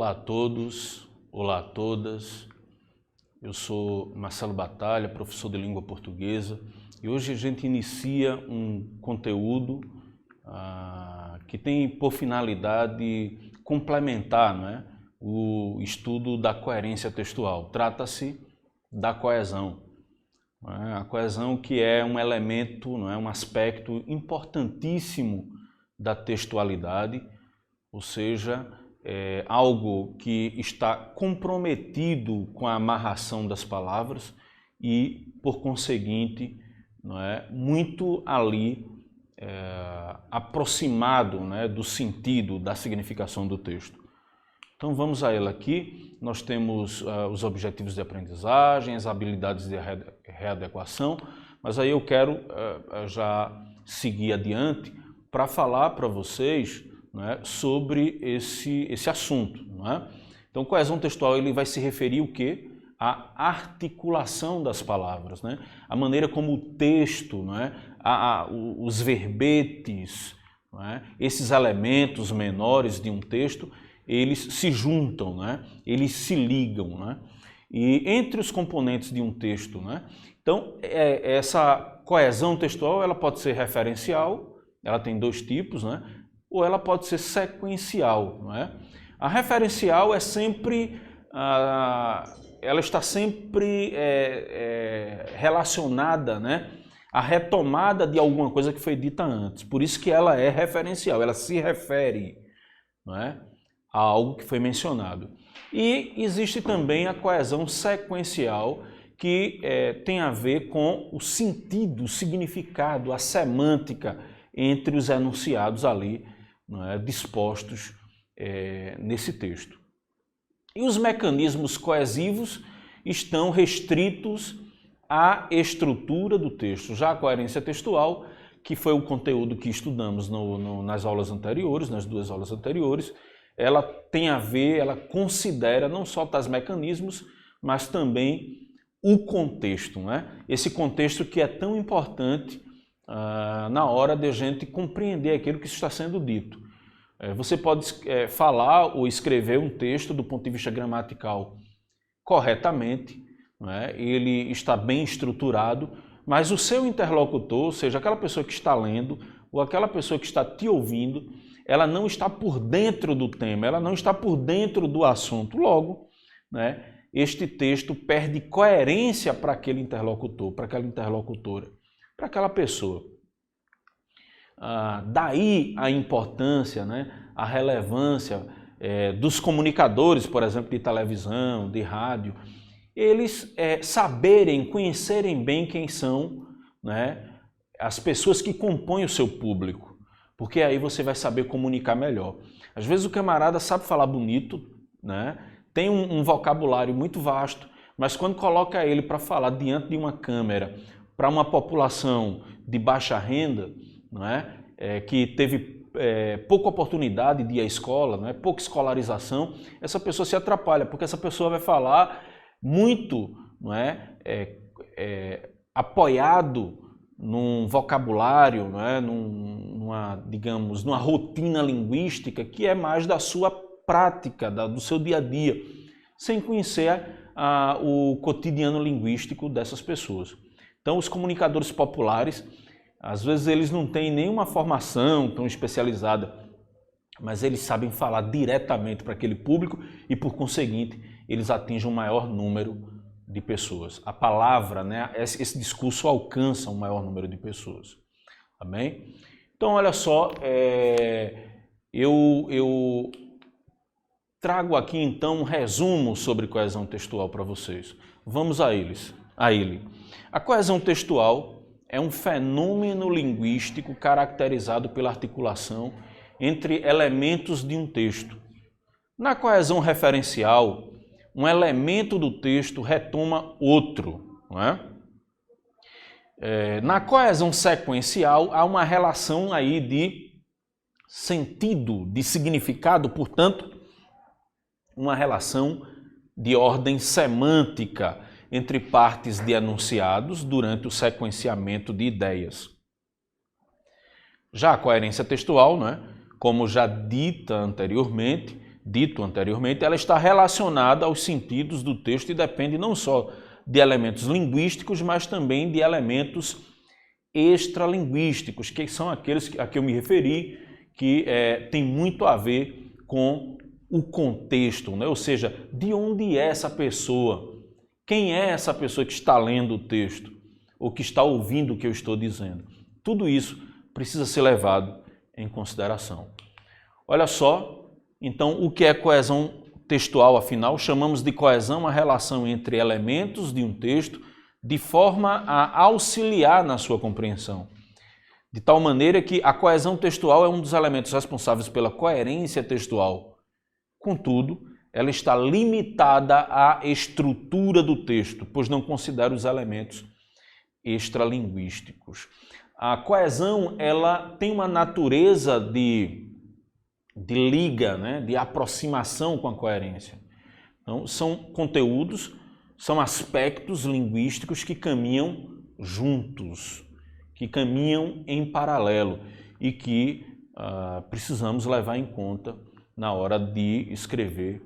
Olá a todos, olá a todas. Eu sou Marcelo Batalha, professor de língua portuguesa, e hoje a gente inicia um conteúdo que tem por finalidade complementar, não é, o estudo da coerência textual. Trata-se da coesão. A coesão que é um elemento, não é, um aspecto importantíssimo da textualidade, ou seja, é algo que está comprometido com a amarração das palavras e, por conseguinte, não é, muito ali aproximado, né, do sentido, da significação do texto. Então vamos a ele aqui. Nós temos os objetivos de aprendizagem, as habilidades de readequação, mas aí eu quero já seguir adiante para falar para vocês, né, sobre esse assunto. Não é? Então, coesão textual ele vai se referir o quê? À articulação das palavras, né? A maneira como o texto, não é? Os verbetes, não é? Esses elementos menores de um texto, eles se juntam, né? Eles se ligam. Né? E entre os componentes de um texto, né? Então, essa coesão textual ela pode ser referencial, ela tem dois tipos, né? Ou ela pode ser sequencial. Não é? A referencial é sempre, ela está sempre relacionada, né, à retomada de alguma coisa que foi dita antes. Por isso que ela é referencial, ela se refere, não é, a algo que foi mencionado. E existe também a coesão sequencial, que tem a ver com o sentido, o significado, a semântica entre os enunciados ali, não é, dispostos nesse texto. E os mecanismos coesivos estão restritos à estrutura do texto. Já a coerência textual, que foi o conteúdo que estudamos nas aulas anteriores, nas duas aulas anteriores, ela tem a ver, ela considera não só tais mecanismos, mas também o contexto, né? Esse contexto que é tão importante na hora de a gente compreender aquilo que está sendo dito. Você pode falar ou escrever um texto do ponto de vista gramatical corretamente, não é? Ele está bem estruturado, mas o seu interlocutor, ou seja, aquela pessoa que está lendo ou aquela pessoa que está te ouvindo, ela não está por dentro do tema, ela não está por dentro do assunto. Logo, né, este texto perde coerência para aquele interlocutor, para aquela interlocutora, para aquela pessoa. Daí a importância, né, a relevância dos comunicadores, por exemplo, de televisão, de rádio, eles saberem, conhecerem bem quem são, né, as pessoas que compõem o seu público, porque aí você vai saber comunicar melhor. Às vezes o camarada sabe falar bonito, né, tem um vocabulário muito vasto, mas quando coloca ele para falar diante de uma câmera para uma população de baixa renda, não é? Que teve pouca oportunidade de ir à escola, não é? Pouca escolarização, essa pessoa se atrapalha, porque essa pessoa vai falar muito, não é? Apoiado num vocabulário, não é? Digamos, numa rotina linguística que é mais da sua prática, do seu dia a dia, sem conhecer o cotidiano linguístico dessas pessoas. Então, os comunicadores populares, às vezes eles não têm nenhuma formação tão especializada, mas eles sabem falar diretamente para aquele público e, por conseguinte, eles atingem um maior número de pessoas. A palavra, né, esse discurso alcança um maior número de pessoas. Tá bem? Então, olha só, eu trago aqui então um resumo sobre coesão textual para vocês. Vamos a ele. A coesão textual é um fenômeno linguístico caracterizado pela articulação entre elementos de um texto. Na coesão referencial, um elemento do texto retoma outro, não é? Na coesão sequencial, há uma relação aí de sentido, de significado, portanto, uma relação de ordem semântica entre partes de enunciados durante o sequenciamento de ideias. Já a coerência textual, não é? Como já dita anteriormente, dito anteriormente, ela está relacionada aos sentidos do texto e depende não só de elementos linguísticos, mas também de elementos extralinguísticos, que são aqueles a que eu me referi, que tem muito a ver com o contexto, né? Ou seja, de onde é essa pessoa? Quem é essa pessoa que está lendo o texto? Ou que está ouvindo o que eu estou dizendo? Tudo isso precisa ser levado em consideração. Olha só, então, o que é coesão textual, afinal? Chamamos de coesão a relação entre elementos de um texto de forma a auxiliar na sua compreensão. De tal maneira que a coesão textual é um dos elementos responsáveis pela coerência textual. Contudo, ela está limitada à estrutura do texto, pois não considera os elementos extralinguísticos. A coesão, ela tem uma natureza de liga, né? De aproximação com a coerência. Então, são conteúdos, são aspectos linguísticos que caminham juntos, que caminham em paralelo e que precisamos levar em conta na hora de escrever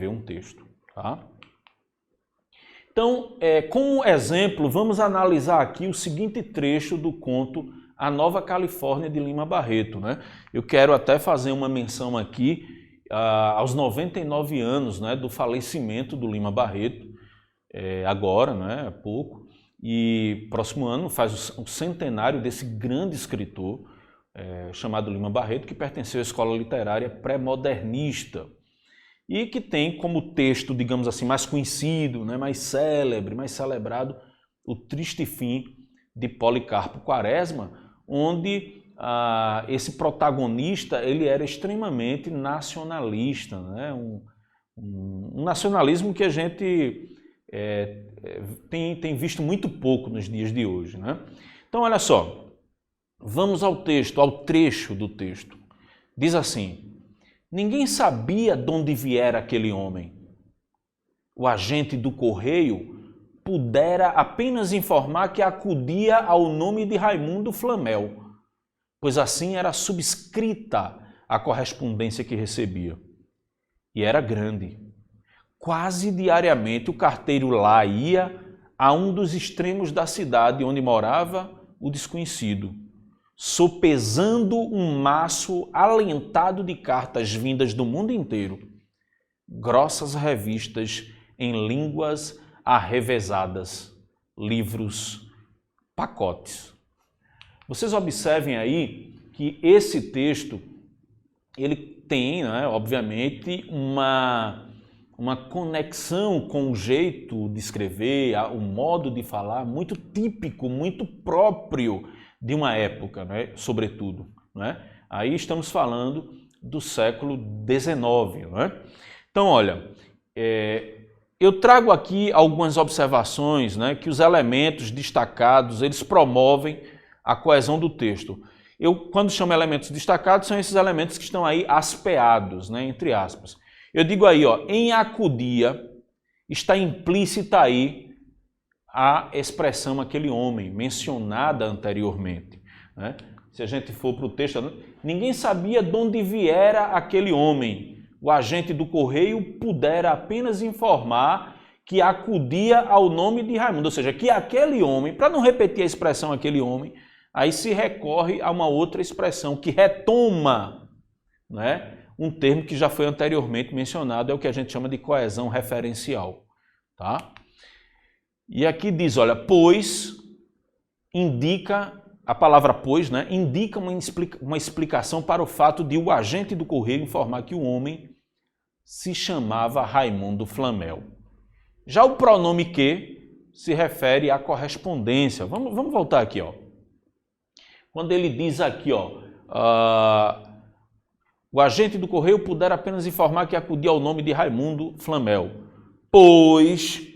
um texto. Tá? Então, como exemplo, vamos analisar aqui o seguinte trecho do conto A Nova Califórnia de Lima Barreto. Né? Eu quero até fazer uma menção aqui aos 99 anos, né, do falecimento do Lima Barreto, agora, né, há pouco, e próximo ano faz o centenário desse grande escritor chamado Lima Barreto, que pertenceu à escola literária pré-modernista e que tem como texto, digamos assim, mais conhecido, né, mais célebre, mais celebrado, O Triste Fim de Policarpo Quaresma, onde esse protagonista ele era extremamente nacionalista, né, um nacionalismo que a gente tem visto muito pouco nos dias de hoje. Né? Então, olha só, vamos ao texto, ao trecho do texto. Diz assim: ninguém sabia de onde viera aquele homem. O agente do correio pudera apenas informar que acudia ao nome de Raimundo Flamel, pois assim era subscrita a correspondência que recebia. E era grande. Quase diariamente o carteiro lá ia a um dos extremos da cidade onde morava o desconhecido, sopesando um maço alentado de cartas vindas do mundo inteiro, grossas revistas em línguas arrevesadas, livros, pacotes. Vocês observem aí que esse texto ele tem, né, obviamente, uma conexão com o jeito de escrever, o modo de falar muito típico, muito próprio de uma época, né, sobretudo. Né? Aí estamos falando do século XIX. Né? Então, olha, eu trago aqui algumas observações, né, que os elementos destacados, eles promovem a coesão do texto. Eu, quando chamo elementos destacados, são esses elementos que estão aí aspeados, né, entre aspas. Eu digo aí, ó, em acudia, está implícita aí a expressão aquele homem, mencionada anteriormente. Né? Se a gente for para o texto, ninguém sabia de onde viera aquele homem. O agente do correio pudera apenas informar que acudia ao nome de Raimundo. Ou seja, que aquele homem, para não repetir a expressão aquele homem, aí se recorre a uma outra expressão que retoma, né, um termo que já foi anteriormente mencionado, é o que a gente chama de coesão referencial. Tá? E aqui diz, olha, pois, indica, a palavra pois, né, indica uma explicação para o fato de o agente do correio informar que o homem se chamava Raimundo Flamel. Já o pronome que se refere à correspondência. Vamos voltar aqui, ó. Quando ele diz aqui, ó, o agente do correio pudera apenas informar que acudia ao nome de Raimundo Flamel, pois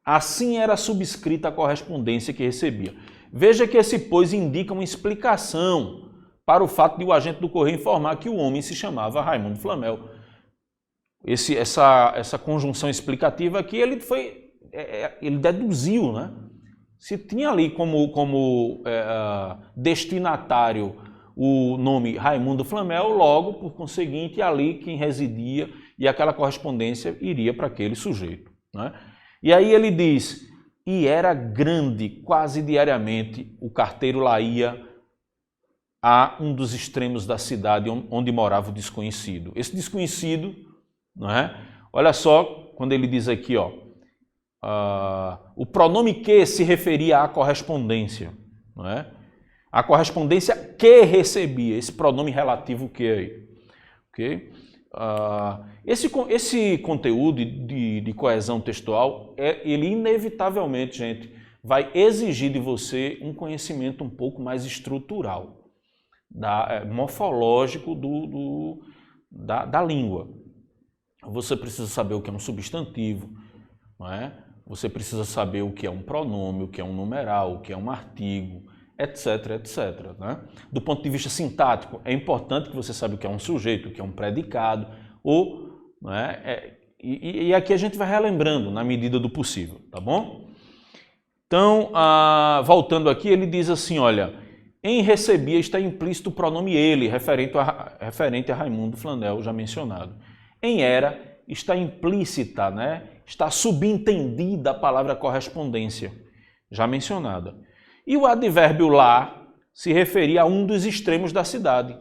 assim era subscrita a correspondência que recebia. Veja que esse pois indica uma explicação para o fato de o agente do correio informar que o homem se chamava Raimundo Flamel. Essa conjunção explicativa aqui, ele deduziu, né? Se tinha ali como destinatário o nome Raimundo Flamel, logo, por conseguinte, ali quem residia e aquela correspondência iria para aquele sujeito, né? E aí ele diz, e era grande, quase diariamente, o carteiro lá ia a um dos extremos da cidade onde morava o desconhecido. Esse desconhecido, não é? Olha só, quando ele diz aqui, ó, o pronome que se referia à correspondência, não é? A correspondência que recebia, esse pronome relativo que aí, ok? Esse conteúdo de coesão textual, ele inevitavelmente, gente, vai exigir de você um conhecimento um pouco mais estrutural, morfológico da língua. Você precisa saber o que é um substantivo, não é? Você precisa saber o que é um pronome, o que é um numeral, o que é um artigo, etc, etc, né? Do ponto de vista sintático, é importante que você saiba o que é um sujeito, o que é um predicado, não é? E aqui a gente vai relembrando na medida do possível, tá bom? Então, voltando aqui, ele diz assim, olha, em recebia está implícito o pronome ele, referente a Raimundo Flamel, já mencionado. Em era está implícita, né? Está subentendida a palavra correspondência, já mencionada. E o advérbio lá se referia a um dos extremos da cidade,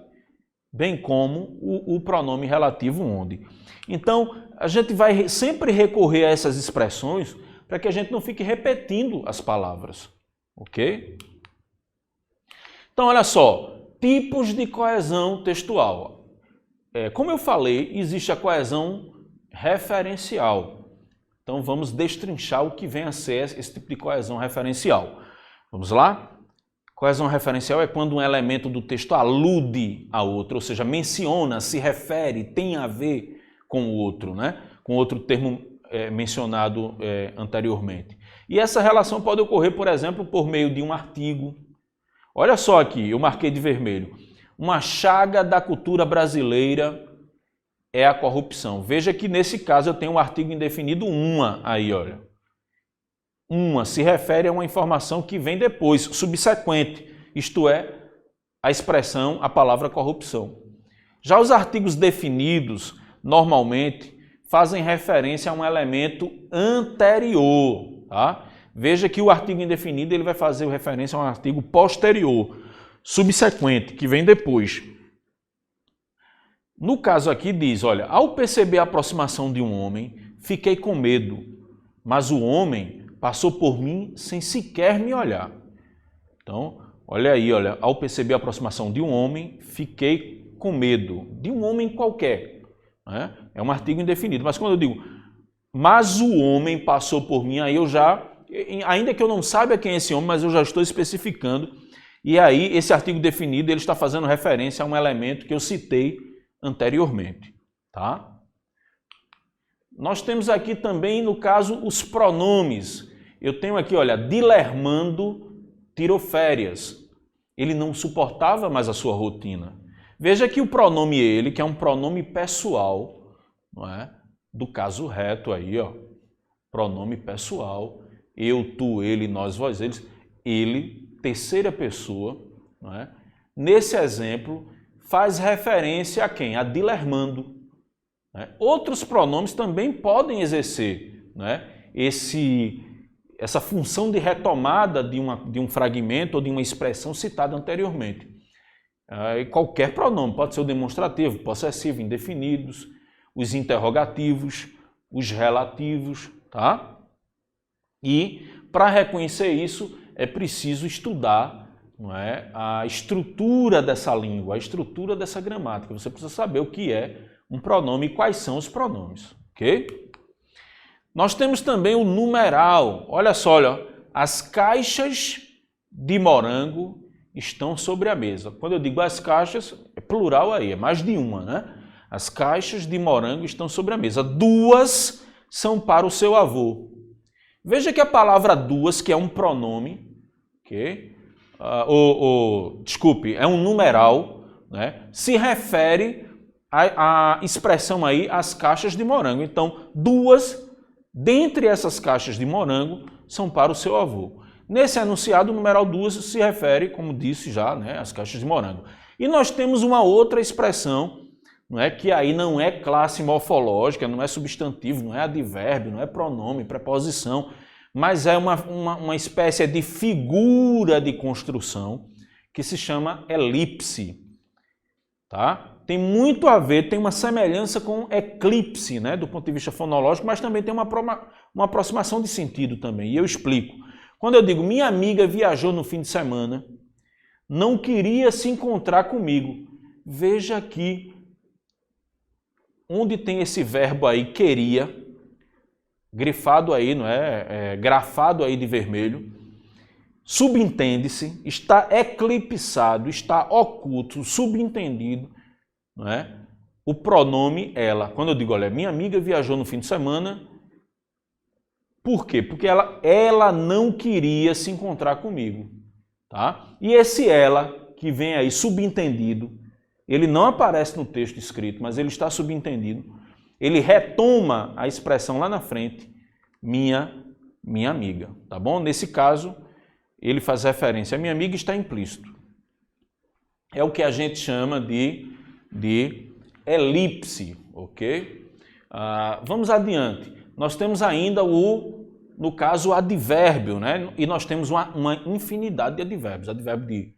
bem como o pronome relativo onde. Então, a gente vai sempre recorrer a essas expressões para que a gente não fique repetindo as palavras, ok? Então, olha só, tipos de coesão textual. Como eu falei, existe a coesão referencial. Então, vamos destrinchar o que vem a ser esse tipo de coesão referencial. Vamos lá? Coesão referencial é quando um elemento do texto alude a outro, ou seja, menciona, se refere, tem a ver com o outro, né? Com outro termo mencionado anteriormente. E essa relação pode ocorrer, por exemplo, por meio de um artigo. Olha só aqui, eu marquei de vermelho. Uma chaga da cultura brasileira é a corrupção. Veja que nesse caso eu tenho um artigo indefinido uma aí, olha. Uma se refere a uma informação que vem depois, subsequente, isto é, a expressão, a palavra corrupção. Já os artigos definidos, normalmente, fazem referência a um elemento anterior, tá? Veja que o artigo indefinido ele vai fazer referência a um artigo posterior, subsequente, que vem depois. No caso aqui diz, olha, ao perceber a aproximação de um homem, fiquei com medo, mas o homem passou por mim sem sequer me olhar. Então, olha aí, olha, ao perceber a aproximação de um homem, fiquei com medo, de um homem qualquer, né? É um artigo indefinido, mas quando eu digo, mas o homem passou por mim, aí eu já, ainda que eu não saiba quem é esse homem, mas eu já estou especificando, e aí esse artigo definido, ele está fazendo referência a um elemento que eu citei anteriormente, tá? Nós temos aqui também, no caso, os pronomes. Eu tenho aqui, olha, Dilermando tirou férias. Ele não suportava mais a sua rotina. Veja que o pronome ele, que é um pronome pessoal, não é? Do caso reto aí, ó. Pronome pessoal, eu, tu, ele, nós, vós, eles. Ele, terceira pessoa, não é? Nesse exemplo, faz referência a quem? A Dilermando. Outros pronomes também podem exercer, né, essa função de retomada de um fragmento ou de uma expressão citada anteriormente. Qualquer pronome, pode ser o demonstrativo, possessivo, indefinidos, os interrogativos, os relativos, tá? E para reconhecer isso é preciso estudar, não é, a estrutura dessa língua, a estrutura dessa gramática. Você precisa saber o que é um pronome e quais são os pronomes, ok? Nós temos também o numeral. Olha só, olha, as caixas de morango estão sobre a mesa. Quando eu digo as caixas, é plural aí, é mais de uma, né? As caixas de morango estão sobre a mesa. Duas são para o seu avô. Veja que a palavra duas, que é um pronome, ok? Desculpe, é um numeral, né? Se refere a expressão aí, as caixas de morango. Então, duas, dentre essas caixas de morango, são para o seu avô. Nesse enunciado, o numeral duas se refere, como disse já, né, às caixas de morango. E nós temos uma outra expressão, não é, que aí não é classe morfológica, não é substantivo, não é advérbio, não é pronome, preposição, mas é uma espécie de figura de construção que se chama elipse. Tá? Tem muito a ver, tem uma semelhança com eclipse, né, do ponto de vista fonológico, mas também tem uma aproximação de sentido também, e eu explico. Quando eu digo, minha amiga viajou no fim de semana, não queria se encontrar comigo. Veja aqui, onde tem esse verbo aí, queria, grifado aí, não é? Grafado aí de vermelho, subentende-se, está eclipsado, está oculto, subentendido, não é? O pronome ela. Quando eu digo, olha, minha amiga viajou no fim de semana, por quê? Porque ela não queria se encontrar comigo, tá? E esse ela, que vem aí subentendido, ele não aparece no texto escrito, mas ele está subentendido, ele retoma a expressão lá na frente, minha amiga, tá bom? Nesse caso, ele faz referência, a minha amiga está implícito. É o que a gente chama de elipse, ok? Vamos adiante. Nós temos ainda no caso, o advérbio, né? E nós temos uma infinidade de advérbios. Advérbio de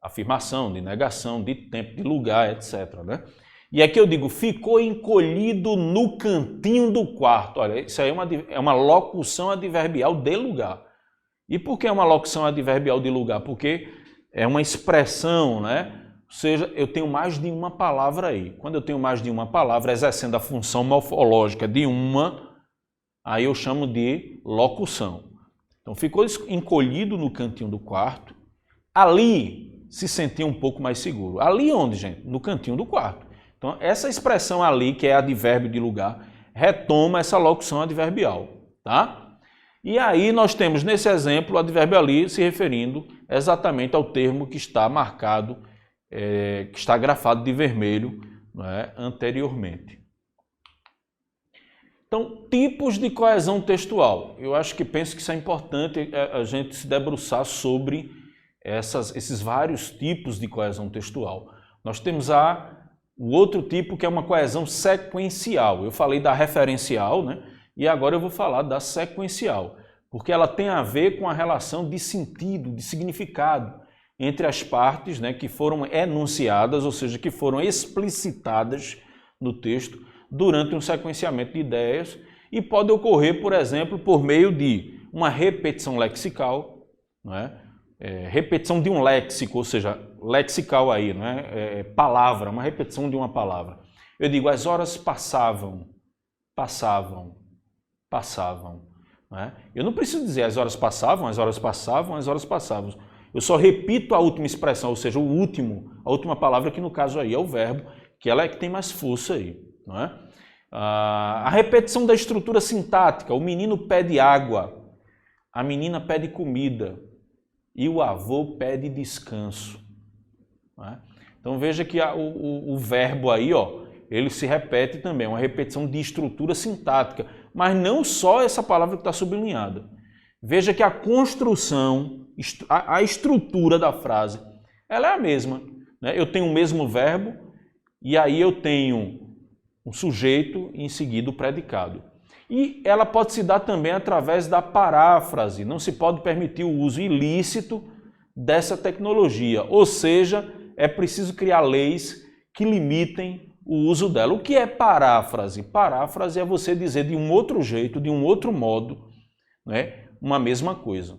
afirmação, de negação, de tempo, de lugar, etc. Né? E aqui eu digo, ficou encolhido no cantinho do quarto. Olha, isso aí é uma locução adverbial de lugar. E por que é uma locução adverbial de lugar? Porque é uma expressão, né? Ou seja, eu tenho mais de uma palavra aí. Quando eu tenho mais de uma palavra, exercendo a função morfológica de uma, aí eu chamo de locução. Então, ficou encolhido no cantinho do quarto. Ali se sentia um pouco mais seguro. Ali onde, gente? No cantinho do quarto. Então, essa expressão ali, que é advérbio de lugar, retoma essa locução adverbial, tá? E aí nós temos, nesse exemplo, o advérbio ali se referindo exatamente ao termo que está marcado, que está grafado de vermelho, né, anteriormente. Então, tipos de coesão textual. Eu acho que penso que isso é importante a gente se debruçar sobre esses vários tipos de coesão textual. Nós temos o outro tipo que é uma coesão sequencial. Eu falei da referencial, né? E agora eu vou falar da sequencial, porque ela tem a ver com a relação de sentido, de significado entre as partes, né, que foram enunciadas, ou seja, que foram explicitadas no texto durante um sequenciamento de ideias e pode ocorrer, por exemplo, por meio de uma repetição lexical, né? Repetição de um léxico, ou seja, lexical aí, né? Palavra, uma repetição de uma palavra. Eu digo, as horas passavam, passavam, passavam. Né? Eu não preciso dizer as horas passavam, as horas passavam, as horas passavam. Eu só repito a última expressão, ou seja, a última palavra, que no caso aí é o verbo, que ela é que tem mais força aí. Não é? A repetição da estrutura sintática, o menino pede água, a menina pede comida e o avô pede descanso. Não é? Então veja que o verbo aí, ó, ele se repete também, uma repetição de estrutura sintática, mas não só essa palavra que está sublinhada. Veja que a construção, a estrutura da frase, ela é a mesma. Né? Eu tenho o mesmo verbo e aí eu tenho um sujeito e em seguida o predicado. E ela pode se dar também através da paráfrase. Não se pode permitir o uso ilícito dessa tecnologia. Ou seja, é preciso criar leis que limitem o uso dela. O que é paráfrase? Paráfrase é você dizer de um outro jeito, de um outro modo, né, uma mesma coisa.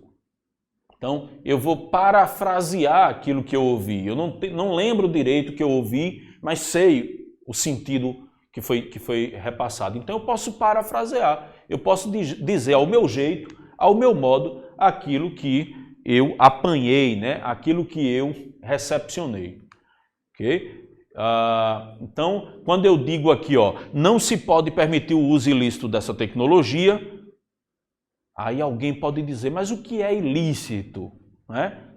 Então, eu vou parafrasear aquilo que eu ouvi. Eu não lembro direito o que eu ouvi, mas sei o sentido que foi repassado. Então, eu posso parafrasear. Eu posso dizer ao meu jeito, ao meu modo, aquilo que eu apanhei, né? Aquilo que eu recepcionei. Ok? Então, quando eu digo aqui, ó, não se pode permitir o uso ilícito dessa tecnologia, aí alguém pode dizer, mas o que é ilícito? Né?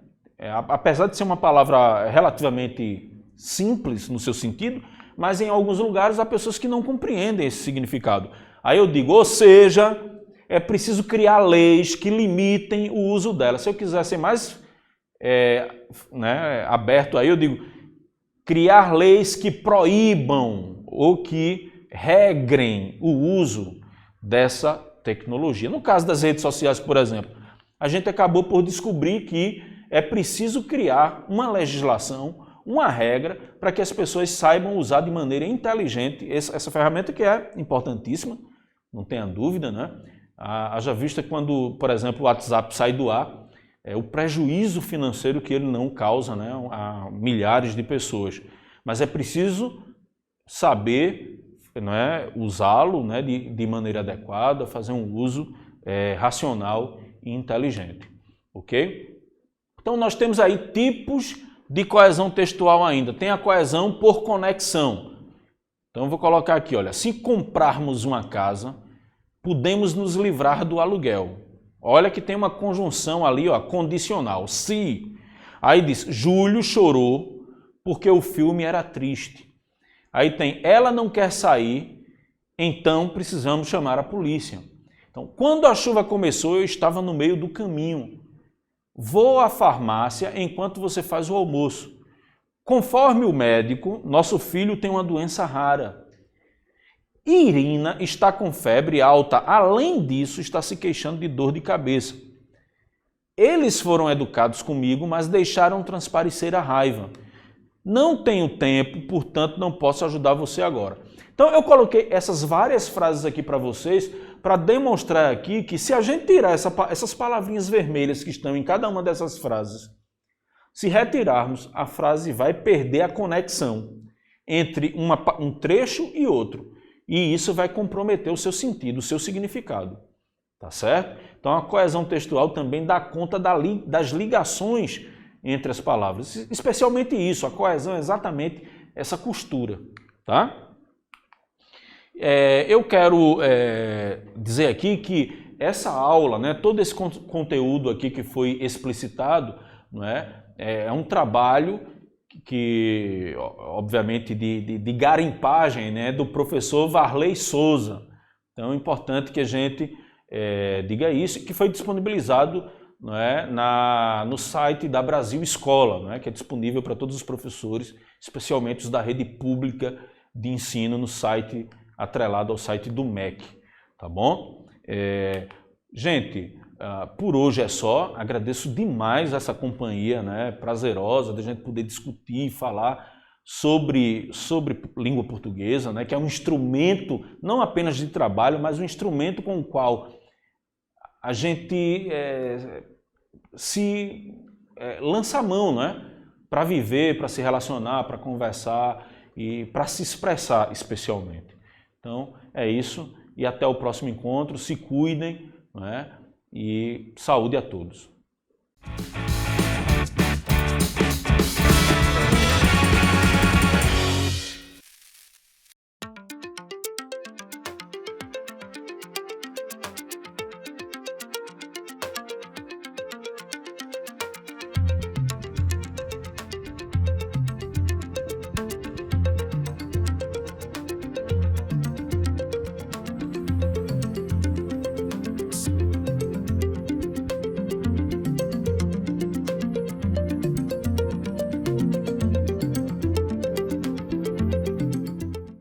Apesar de ser uma palavra relativamente simples no seu sentido, mas em alguns lugares há pessoas que não compreendem esse significado. Aí eu digo, ou seja, é preciso criar leis que limitem o uso dela. Se eu quiser ser mais aberto aí, eu digo, criar leis que proíbam ou que regrem o uso dessa tecnologia. No caso das redes sociais, por exemplo, a gente acabou por descobrir que é preciso criar uma legislação, uma regra, para que as pessoas saibam usar de maneira inteligente essa ferramenta, que é importantíssima, não tenha dúvida, né? Haja vista quando, por exemplo, o WhatsApp sai do ar, o prejuízo financeiro que ele não causa, né, a milhares de pessoas. Mas é preciso saber, né, usá-lo, né, de maneira adequada, fazer um uso racional e inteligente. Ok? Então nós temos aí tipos de coesão textual ainda. Tem a coesão por conexão. Então eu vou colocar aqui, olha, se comprarmos uma casa, podemos nos livrar do aluguel. Olha que tem uma conjunção ali, ó, condicional. Se. Aí diz, Júlio chorou porque o filme era triste. Aí tem, ela não quer sair, então precisamos chamar a polícia. Então, quando a chuva começou, eu estava no meio do caminho. Vou à farmácia enquanto você faz o almoço. Conforme o médico, nosso filho tem uma doença rara. Irina está com febre alta, além disso está se queixando de dor de cabeça. Eles foram educados comigo, mas deixaram transparecer a raiva. Não tenho tempo, portanto não posso ajudar você agora. Então eu coloquei essas várias frases aqui para vocês, para demonstrar aqui que se a gente tirar essas palavrinhas vermelhas que estão em cada uma dessas frases, se retirarmos, a frase vai perder a conexão entre um trecho e outro. E isso vai comprometer o seu sentido, o seu significado. Tá certo? Então a coesão textual também dá conta das ligações entre as palavras. Especialmente isso, a coesão é exatamente essa costura. Tá? Eu quero dizer aqui que essa aula, né, todo esse conteúdo aqui que foi explicitado, não é um trabalho que, obviamente, de garimpagem, né, do professor Varley Souza. Então é importante que a gente diga isso, que foi disponibilizado, não é, no site da Brasil Escola, não é, que é disponível para todos os professores, especialmente os da rede pública de ensino, no site atrelado ao site do MEC. Tá bom? Gente, por hoje é só. Agradeço demais essa companhia, né, prazerosa de a gente poder discutir e falar sobre língua portuguesa, né, que é um instrumento não apenas de trabalho, mas um instrumento com o qual a gente lança a mão, né, para viver, para se relacionar, para conversar e para se expressar especialmente. Então é isso e até o próximo encontro. Se cuidem, não é? E saúde a todos.